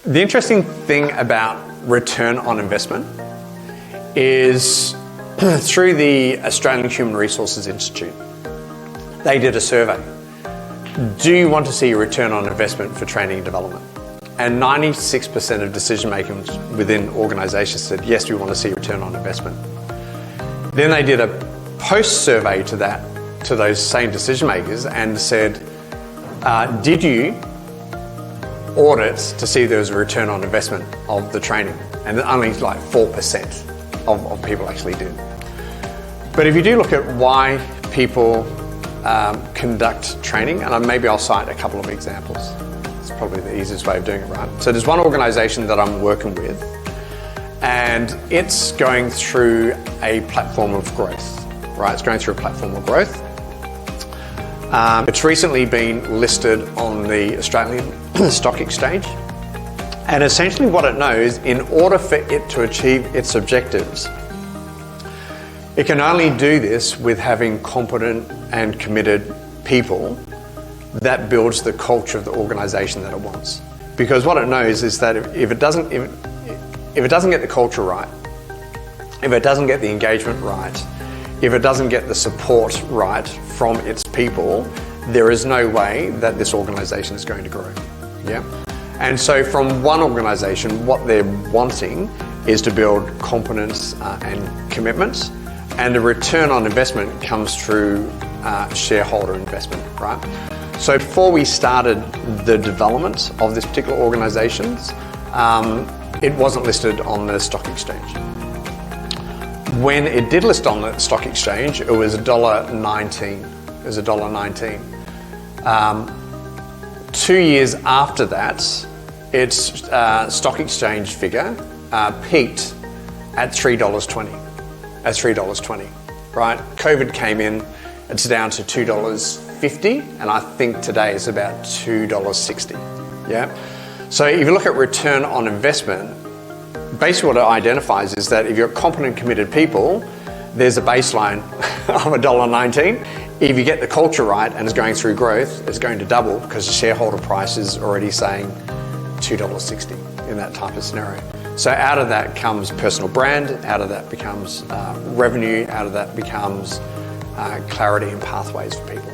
The interesting thing about return on investment is through the Australian Human Resources Institute, they did a survey. Do you want to see a return on investment for training and development? And 96% of decision makers within organisations said, yes, we want to see a return on investment. Then they did a post-survey to that, to those same decision makers, and said, did you audit to see there was a return on investment of the training? And only like 4% of people actually did. But if you do look at why people conduct training, and maybe I'll cite a couple of examples. It's probably the easiest way of doing it, right? So there's one organisation that I'm working with, and it's going through a platform of growth, right? It's going through a platform of growth. It's recently been listed on the Australian Stock Exchange, and essentially what it knows, in order for it to achieve its objectives, it can only do this with having competent and committed people that builds the culture of the organisation that it wants. Because what it knows is that if it doesn't get the culture right, if it doesn't get the engagement right, if it doesn't get the support right from its people, there is no way that this organisation is going to grow. Yeah? And so from one organisation, what they're wanting is to build competence and commitment, and the return on investment comes through shareholder investment, right? So before we started the development of this particular organisation, it wasn't listed on the stock exchange. When it did list on the stock exchange, it was $1.19. It was $1.19. 2 years after that, its stock exchange figure peaked at $3.20. At $3.20, right? COVID came in, it's down to $2.50, and I think today it's about $2.60. Yeah. So if you look at return on investment, basically what it identifies is that if you're competent, committed people, there's a baseline of $1.19. If you get the culture right and it's going through growth, it's going to double because the shareholder price is already saying $2.60 in that type of scenario. So out of that comes personal brand, out of that becomes revenue, out of that becomes clarity and pathways for people.